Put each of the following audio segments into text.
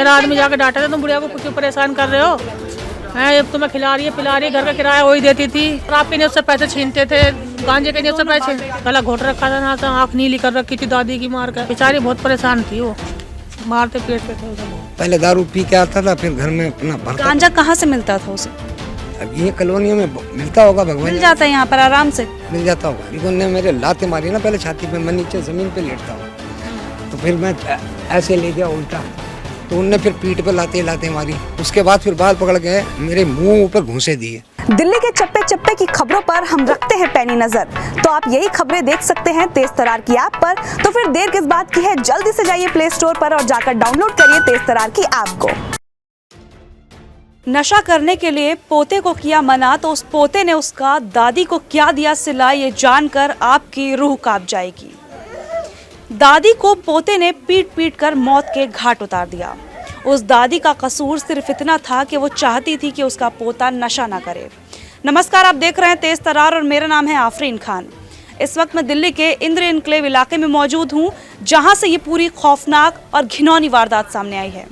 मेरा आदमी जाकर डांटा था, तुम बुढ़िया को क्यों परेशान कर रहे हो हैं, अब तुम्हें खिला रही है पिला रही है, घर का किराया वही देती थी और आपके ने उससे पैसे छीनते थे, गांजे के ने उससे पैसे, गला घोट रखा था ना, आँख नीली कर रखी थी दादी की मार कर, बेचारी बहुत परेशान थी वो, मारते पेट पे थे उसे। पहले दारू पी के आता था, फिर घर में अपना भरता। गांजा कहाँ से मिलता था उसे? अब ये कॉलोनियों में मिलता होगा, भगवान मिल जाता है यहाँ पर आराम से? मिल जाता होगा। इनको ने मेरे लाते मारी ना पहले छाती पे, मैं नीचे जमीन पे लेटता हूँ, तो फिर मैं ऐसे ले गया उल्टा, तो उनने फिर पीठ पे लाते मारी। उसके बाद फिर बाल पकड़ के मेरे मुंह ऊपर घूंसे दिए। दिल्ली के चप्पे चप्पे की खबरों पर हम रखते हैं पैनी नजर, तो आप यही खबरें देख सकते हैं तेज तरार की ऐप पर। तो फिर देर किस बात की है, जल्दी से जाइए प्ले स्टोर पर और जाकर डाउनलोड करिए तेज तरार की ऐप को। नशा करने के लिए पोते को किया मना, तो उस पोते ने उसका दादी को क्या दिया सिला, ये जानकर आपकी रूह कांप जाएगी। दादी को पोते ने पीट पीट कर मौत के घाट उतार दिया। उस दादी का कसूर सिर्फ इतना था कि वो चाहती थी कि उसका पोता नशा ना करे। नमस्कार, आप देख रहे हैं तेज तरार और मेरा नाम है आफरीन खान। इस वक्त मैं दिल्ली के इंद्र एन्क्लेव इलाके में मौजूद हूँ, जहाँ से ये पूरी खौफनाक और घिनौनी वारदात सामने आई है।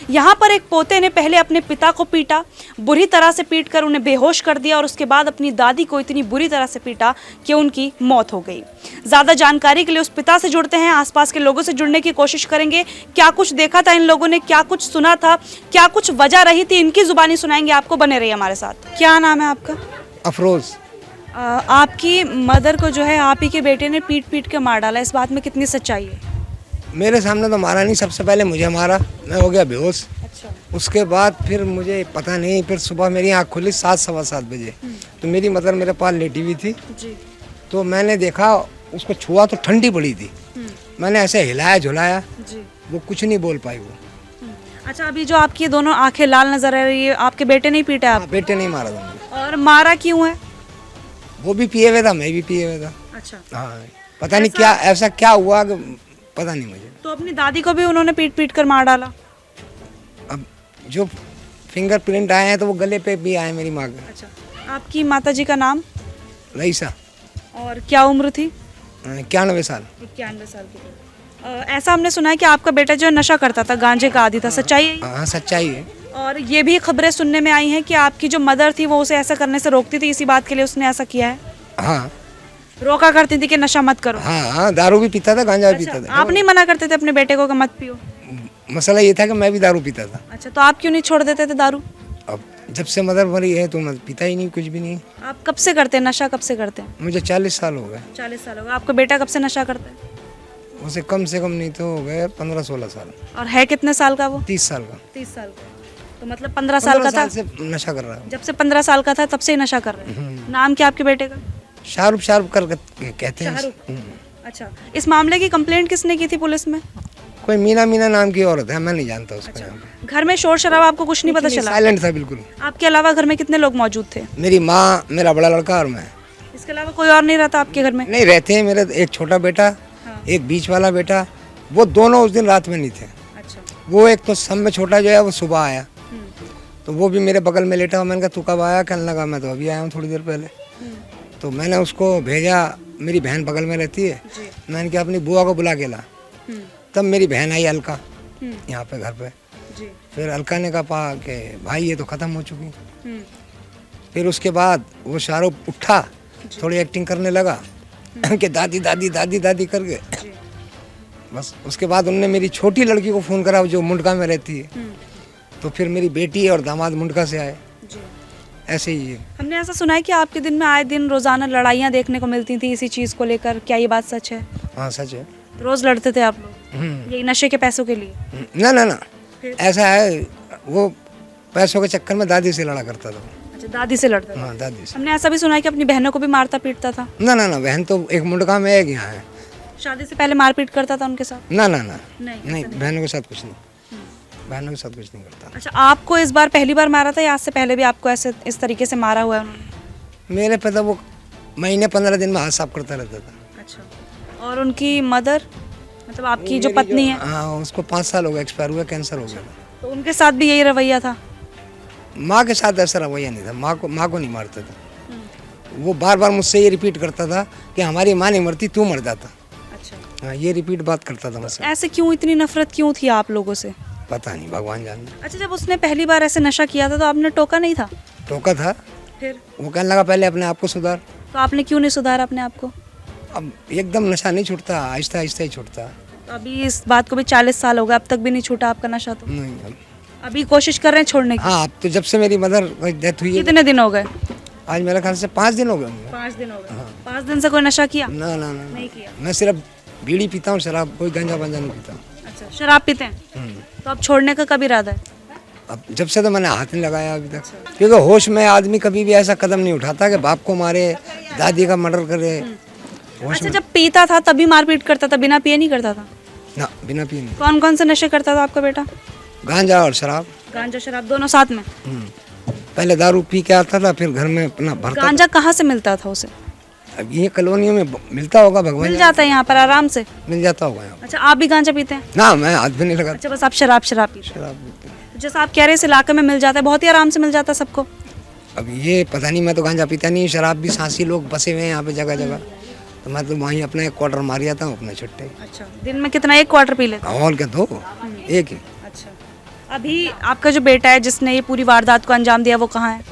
यहाँ पर एक पोते ने पहले अपने पिता को पीटा, बुरी तरह से पीटकर उन्हें बेहोश कर दिया और उसके बाद अपनी दादी को इतनी बुरी तरह से पीटा कि उनकी मौत हो गई। ज़्यादा जानकारी के लिए उस पिता से जुड़ते हैं, आसपास के लोगों से जुड़ने की कोशिश करेंगे। क्या कुछ देखा था इन लोगों ने, क्या कुछ सुना था, क्या कुछ वजह रही थी, इनकी जुबानी सुनाएंगे आपको। बने रहिए हमारे साथ। क्या नाम है आपका? अफरोज। आपकी मदर को जो है आप ही के बेटे ने पीट पीट के मार डाला, इस बात में कितनी सच्चाई है? मेरे सामने तो मारा नहीं, सबसे पहले मुझे मारा, मैं हो गया बेहोश। अच्छा। उसके बाद फिर मुझे पता नहीं, फिर सुबह मेरी आँख खुली 7 सवा 7 बजे, तो मेरी मदर मेरे पास लेटी हुई थी जी। तो मैंने देखा उसको छुआ तो ठंडी पड़ी थी, मैंने ऐसे हिलाया झुलाया जी। वो कुछ नहीं बोल पाई वो। अच्छा, अभी जो आपकी दोनों आंखें लाल नजर आ रही है, आपके बेटे नहीं पीटा आप? बेटे नहीं मारा था मुझे। और मारा क्यों है? वो भी पिए हुए था, मैं भी पिए हुए था। अच्छा। हाँ, पता नहीं क्या ऐसा क्या हुआ, पता नहीं मुझे। तो अपनी दादी को भी उन्होंने पीट पीट कर मार डाला? अब जो फिंगरप्रिंट आए हैं तो वो गले पे भी आए मेरी माँ के। अच्छा। आपकी माताजी का नाम? रईसा। और क्या उम्र थी? 91 साल। 91 साल की। ऐसा हमने सुना है कि आपका बेटा जो नशा करता था, गांजे का आदी था, सच्चाई है? हाँ, सच्चाई है। और ये भी खबरें सुनने में आई हैं कि आपकी जो मदर थी वो उसे ऐसा करने से रोकती थी, इसी बात के लिए उसने ऐसा किया है? हाँ, रोका करती थी कि नशा मत करो? हाँ, दारू भी पीता था, गांजा भी पीता था। आप नहीं मना करते थे अपने बेटे को कि मत पियो? मसला ये था कि मैं भी दारू पीता था। अच्छा, तो आप क्यों नहीं छोड़ देते थे दारू? अब जब से मदर मरी है तो मैं पीता ही नहीं, कुछ भी नहीं। आप कब से करते हैं नशा, कब से करते हैं? मुझे 40 साल हो गए। 40 साल हो गए। आपका बेटा कब से नशा करता है? उसे कम से कम नहीं तो हो गए 15-16 साल। और है कितने साल का वो? 30 साल का। 30 साल का। तो मतलब 15 साल का था? से नशा कर रहा है। जब से 15 साल का था तब से ही नशा कर रहे हैं। नाम क्या आपके बेटे का? शाहरुख कर कहते हैं। अच्छा, इस मामले की कंप्लेंट किसने की थी पुलिस में? कोई मीना नाम की औरत है, मैं नहीं जानता उसको। यहाँ पे घर में शोर शराबा आपको कुछ नहीं पता चला? साइलेंट था बिल्कुल। आपके अलावा घर में कितने लोग मौजूद थे? मेरी माँ, मेरा बड़ा लड़का और मैं। इसके अलावा कोई और नहीं रहता आपके घर में? नहीं रहते हैं, मेरे एक छोटा बेटा, एक बीच वाला बेटा, वो दोनों उस दिन रात में नहीं थे। अच्छा। वो एक तो सब में छोटा जो है वो सुबह आया, तो वो भी मेरे बगल में लेटा हुआ। मैंने कहा तू कब आया? कहने लगा मैं तो अभी आया हूँ थोड़ी देर पहले। तो मैंने उसको भेजा, मेरी बहन बगल में रहती है, मैंने कहा अपनी बुआ को बुला के ला। तब मेरी बहन आई अलका यहाँ पे घर पे। फिर अलका ने कहा कि भाई ये तो ख़त्म हो चुकी। फिर उसके बाद वो शाहरुख उठा, थोड़ी एक्टिंग करने लगा कि दादी दादी दादी दादी करके। बस उसके बाद उनने मेरी छोटी लड़की को फ़ोन करा जो मुंडका में रहती है, तो फिर मेरी बेटी और दामाद मुंडका से आए। ऐसे ही है। हमने ऐसा सुना है कि आपके दिन में आए दिन रोजाना लड़ाइयाँ देखने को मिलती थी इसी चीज़ को लेकर, क्या ये बात सच है? हाँ सच है। रोज लड़ते थे आप लोग यही नशे के पैसों के लिए? ना ना ना, ऐसा है वो पैसों के चक्कर में दादी से लड़ा करता था। अच्छा, दादी से लड़ता था? हाँ, दादी से। हमने ऐसा भी सुना है कि अपनी बहनों को भी मारता पीटता था? ना ना ना, बहन तो एक मुंडका में एक यहाँ है। शादी से पहले मारपीट करता था उनके साथ? ना ना ना, नहीं, बहनों के साथ कुछ नहीं, बहनों के साथ कुछ नहीं करता। अच्छा, आपको इस बार पहली बार मारा था या आज से पहले भी आपको ऐसे इस तरीके से मारा हुआ है उन्होंने? मेरे पे तो वो महीने 15 दिन में हाथ साफ करता रहता था। अच्छा। और उनकी मदर, मतलब आपकी जो पत्नी है? हाँ, उसको 5 साल हो गए, एक्सपायर हुआ, कैंसर हो गया। तो उनके साथ भी यही रवैया था? माँ के साथ ऐसा रवैया नहीं था, माँ को नहीं मारता था। वो बार बार मुझसे ये रिपीट करता था कि हमारी माँ नहीं मरती, तू मर जाता। अच्छा। हाँ, ये रिपीट बात करता था मुझसे। ऐसे क्यों, इतनी नफरत क्यों थी आप लोगों से? पता नहीं, भगवान जानते। अच्छा, जब उसने पहली बार ऐसे नशा किया था तो आपने टोका नहीं था? टोका था, फिर वो कहने लगा पहले अपने आप को सुधार। तो आपने क्यों नहीं सुधारा अपने आप को? अब एकदम नशा नहीं छूटता, आहिस्ता आहिस्ता ही छूटता। तो अभी इस बात को भी 40 साल हो गए, अब तक भी नहीं छूटा आपका नशा? तो नहीं, अभी कोशिश कर रहे हैं छोड़ने की? हाँ, अब तो जब से मेरी मदर की डेथ हुई है, कितने दिन हो गए? आज मेरे ख्याल से 5 दिन हो गए होंगे। 5 दिन हो गए। 5 दिन से कोई नशा किया? ना ना ना, नहीं किया। मैं सिर्फ बीड़ी पीता हूँ, शराब, कोई गांजा बंजा नहीं पीता। अच्छा, शराब पीते हैं? तो अब छोड़ने का कब इरादा है? अब जब से तो मैंने हाथ नहीं लगाया अभी तक, क्योंकि होश में आदमी कभी भी ऐसा कदम नहीं उठाता कि बाप को मारे, दादी का मर्डर करे। होश अच्छा, जब पीता था तभी मारपीट करता था, बिना पिए नहीं करता था? ना, बिना पिए नहीं। कौन कौन से नशे करता था आपका बेटा? गांजा और शराब। गांजा शराब दोनों साथ में? पहले दारू पी के आता था, फिर घर में अपना भरता। गांजा कहाँ से मिलता था उसे? अब ये कॉलोनियों में मिलता होगा, भगवान मिल जाता है यहाँ पर आराम से? मिल जाता होगा यहाँ। अच्छा, आप भी गांजा पीते हैं? ना, मैं हाथ भी नहीं लगाता। अच्छा, बस आप शराब पीते हैं? शराब पीते हैं। जैसा आप कह रहे हैं इस इलाके में मिल जाता है, बहुत ही आराम से मिल जाता है सबको? अब ये पता नहीं, मैं तो गांजा पीता नहीं, शराब भी सांसी लोग बसे हुए हैं यहाँ पे जगह जगह, तो मैं तो वहीं अपना एक क्वार्टर मार जाता हूँ अपने छुट्टे। अच्छा, दिन में कितना, एक क्वार्टर पी लेते? और क्या, 2 एक ही। अच्छा, अभी आपका जो बेटा है जिसने ये पूरी वारदात को अंजाम दिया, वो कहाँ है?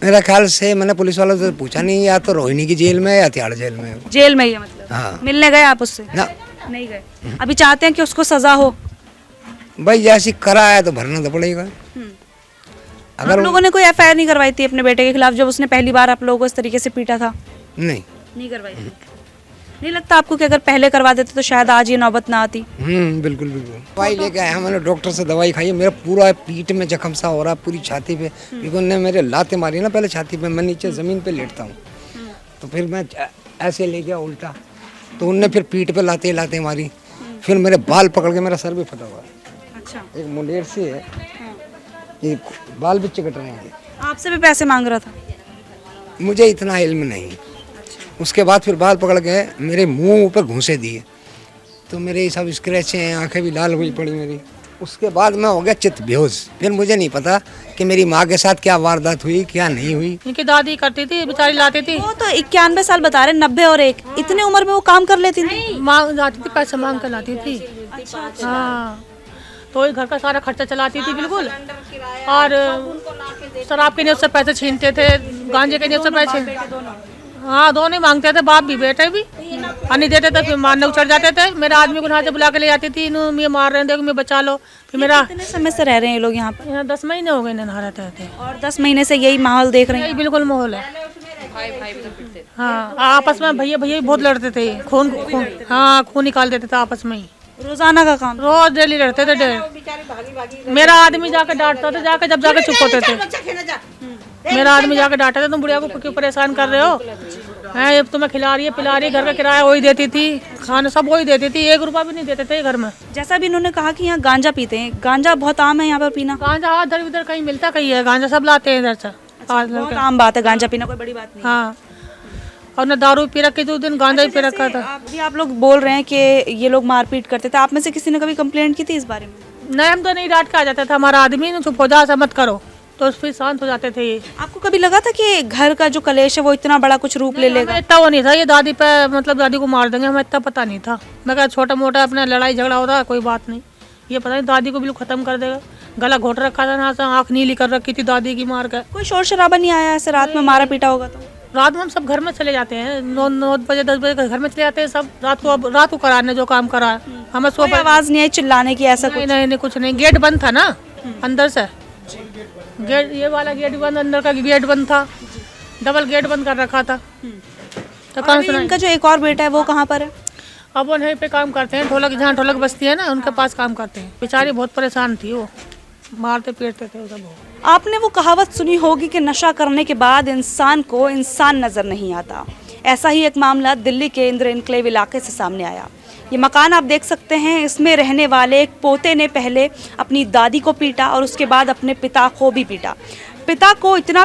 मेरा ख्याल से मैंने पुलिस वालों से पूछा नहीं, या तो रोहिणी की जेल में या तिहाड़ जेल में है। जेल में ही है मतलब? हाँ। मिलने गए आप उससे? ना, नहीं गए। अभी चाहते हैं कि उसको सजा हो? भाई जैसी करा है तो भरना तो पड़ेगा। आप अगर लोगों ने कोई एफआईआर नहीं करवाई थी अपने बेटे के खिलाफ जब उसने पहली बार आप लोगों को इस तरीके से पीटा था? नहीं करवाई थी? नहीं लगता आपको कि अगर पहले करवा देते तो शायद आज ये नौबत ना आती? बिल्कुल बिल्कुल। दवाई लेके आया, मैंने डॉक्टर से दवाई खाई है, मेरा पूरा पीठ में जख्म सा हो रहा है, पूरी छाती पे, क्योंकि उन्होंने मेरे लाते मारी ना पहले छाती पे, मैं नीचे ज़मीन पे लेटता हूँ, तो फिर मैं ऐसे ले गया उल्टा, तो उनने फिर पीठ पे लाते लाते मारी, फिर मेरे बाल पकड़ के मेरा सर भी फटा हुआ है। अच्छा, एक मुंडेर से है, ये बाल भी चिकट रहे हैं। आपसे भी पैसे मांग रहा था? मुझे इतना इल्म नहीं। उसके बाद फिर बाल पकड़ के मेरे मुंह ऊपर घूंसे दिए, तो मेरे ये सब स्क्रैच हैं, आंखें भी लाल हुई पड़ी मेरी। उसके बाद मैं हो गया चित्त बेहोश। फिर मुझे नहीं पता कि मेरी माँ के साथ क्या वारदात हुई, क्या नहीं हुई। इनकी दादी करती थी, बेचारी लाती थी। वो तो 91 साल बता रहे, 90 और 1, इतने उम्र में वो काम कर लेती थी? मांग जाती थी, पैसे मांग कर लाती थी। हाँ, तो ये घर का सारा खर्चा चलाती थी बिल्कुल, और शराब के लिए उससे पैसे छीनते थे, गांजे के लिए उससे पैसे। हाँ, दोनों ही मांगते थे, बाप भी बेटे भी, और नहीं देते थे फिर मारने उछड़ जाते थे। मेरा आदमी को यहाँ से बुला के ले जाती थी, ये मार रहे हैं, देखो मैं बचा लो। फिर मेरा कितने समय से रह रहे हैं ये लोग यहाँ पर? यहाँ 10 महीने हो गए नहा रहते थे, और 10 महीने से यही माहौल देख रहे हैं? यही बिल्कुल माहौल है। हाँ, आपस में भैया भैया बहुत लड़ते थे, खून खून, हाँ, खून निकाल देते थे आपस में ही। रोजाना का काम? रोज डेली लड़ते थे। मेरा आदमी जाकर डांटता था, जाकर जब जाकर चुप होते थे। मेरा आदमी जाकर डांटा था, तुम बुढ़िया को क्यों परेशान कर रहे हो, हैं, ये तुम्हें खिला रही है पिला रही है, घर का किराया वही देती थी, खाना सब वही देती थी, 1 रुपया भी नहीं देते थे घर में। जैसा भी इन्होंने कहा कि यहाँ गांजा पीते हैं, गांजा बहुत आम है यहाँ पर पीना? गांजा हाँ, इधर उधर कहीं मिलता कहीं है, गांजा सब लाते हैं इधर से। बहुत आम बात है गांजा पीना, कोई बड़ी बात नहीं। हाँ, और न दारू पी रखी थी उस दिन, गांजा ही पी रखा था। आप लोग बोल रहे हैं कि ये लोग मारपीट करते थे, आप में से किसी ने कभी कंप्लेंट की थी इस बारे में? नहीं, हम तो नहीं, डांट के आ जाता था हमारा आदमी, चुप हो जा, ऐसा मत करो, तो फिर शांत हो जाते थे ये। आपको कभी लगा था कि घर का जो कलेश है वो इतना बड़ा कुछ रूप ले लेगा? इतना वो नहीं था, ये दादी पे मतलब दादी को मार देंगे, हमें इतना पता नहीं था। मैं कहा छोटा मोटा अपना लड़ाई झगड़ा हो रहा, कोई बात नहीं, ये पता नहीं दादी को बिल्कुल खत्म कर देगा। गला घोट रखा था ना, आँख नीली कर रखी थी दादी की मार कर। कोई शोर शराबा नहीं आया ऐसे रात में मारा पीटा होगा तो? रात में हम सब घर में चले जाते हैं, 9 बजे 10 बजे घर में चले जाते हैं सब, रात को कराने जो काम करा है। हमें कोई आवाज नहीं आई चिल्लाने की ऐसा कुछ? नहीं, कुछ नहीं, गेट बंद था ना अंदर से, गेट ये वाला गेट बंद, अंदर का गेट बंद था, डबल गेट बंद कर रखा था। तो कहाँ सुना? इनका जो एक और बेटा है वो कहाँ पर है? अब वो वहीं पे काम करते हैं, ढोलक, जहाँ ढोलक बस्ती है ना, उनके पास काम करते हैं। बेचारी बहुत परेशान थी, वो मारते पीटते थे सब। आपने वो कहावत सुनी होगी कि नशा करने के बाद इंसान को इंसान नजर नहीं आता। ऐसा ही एक मामला दिल्ली के इंद्र एन्क्लेव इलाके से सामने आया। ये मकान आप देख सकते हैं, इसमें रहने वाले एक पोते ने पहले अपनी दादी को पीटा और उसके बाद अपने पिता को भी पीटा। पिता को इतना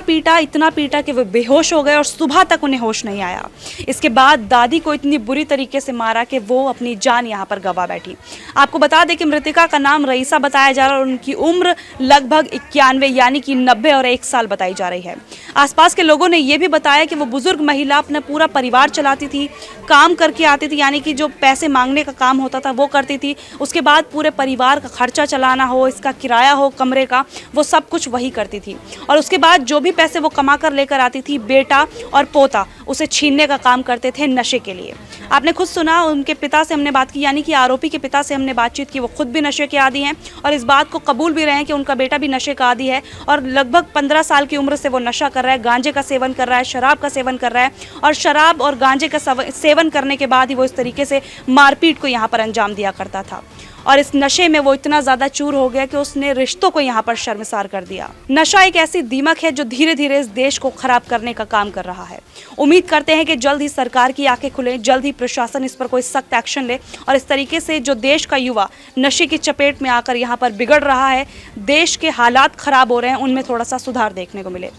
पीटा कि वो बेहोश हो गए और सुबह तक उन्हें होश नहीं आया। इसके बाद दादी को इतनी बुरी तरीके से मारा कि वो अपनी जान यहाँ पर गंवा बैठी। आपको बता दें कि मृतका का नाम रईसा बताया जा रहा है और उनकी उम्र लगभग 91 यानी कि 90 और 1 साल बताई जा रही है। आसपास के लोगों ने यह भी बताया कि वो बुजुर्ग महिला अपना पूरा परिवार चलाती थी, काम करके आती थी, यानी कि जो पैसे मांगने का काम होता था वो करती थी। उसके बाद पूरे परिवार का खर्चा चलाना हो, इसका किराया हो कमरे का, वो सब कुछ वही करती थी। और उसके बाद जो भी पैसे वो कमा कर लेकर आती थी, बेटा और पोता उसे छीनने का काम करते थे नशे के लिए। आपने खुद सुना, उनके पिता से हमने बात की, यानी कि आरोपी के पिता से हमने बातचीत की। वो खुद भी नशे के आदी हैं और इस बात को कबूल भी रहे हैं कि उनका बेटा भी नशे का आदी है और लगभग 15 साल की उम्र से वो नशा कर रहा है, गांजे का सेवन कर रहा है, शराब का सेवन कर रहा है और शराब और गांजे का सेवन करने के बाद ही वो इस तरीके से मारपीट को यहाँ पर अंजाम दिया करता था। और इस नशे में वो इतना ज़्यादा चूर हो गया कि उसने रिश्तों को यहाँ पर शर्मसार कर दिया। नशा एक ऐसी दीमक है जो धीरे धीरे इस देश को खराब करने का काम कर रहा है। उम्मीद करते हैं कि जल्द ही सरकार की आंखें खुलें, जल्द ही प्रशासन इस पर कोई सख्त एक्शन ले और इस तरीके से जो देश का युवा नशे की चपेट में आकर यहाँ पर बिगड़ रहा है, देश के हालात खराब हो रहे हैं, उनमें थोड़ा सा सुधार देखने को मिले।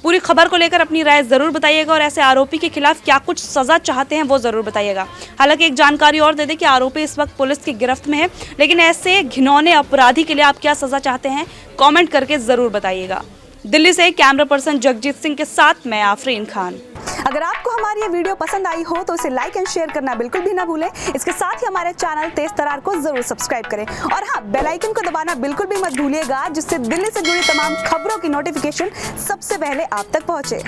पूरी खबर को लेकर अपनी राय ज़रूर बताइएगा और ऐसे आरोपी के खिलाफ क्या कुछ सज़ा चाहते हैं वो ज़रूर बताइएगा। हालांकि एक जानकारी और दे दें कि आरोपी इस वक्त पुलिस की गिरफ्त में है, लेकिन ऐसे घिनौने अपराधी के लिए आप क्या सज़ा चाहते हैं कमेंट करके ज़रूर बताइएगा। दिल्ली से कैमरा पर्सन जगजीत सिंह के साथ मैं आफरीन खान। अगर आपको हमारी ये वीडियो पसंद आई हो तो इसे लाइक एंड शेयर करना बिल्कुल भी ना भूलें। इसके साथ ही हमारे चैनल तेज तरार को जरूर सब्सक्राइब करें और हाँ, बेल आइकन को दबाना बिल्कुल भी मत भूलिएगा, जिससे दिल्ली से जुड़ी तमाम खबरों की नोटिफिकेशन सबसे पहले आप तक पहुंचे।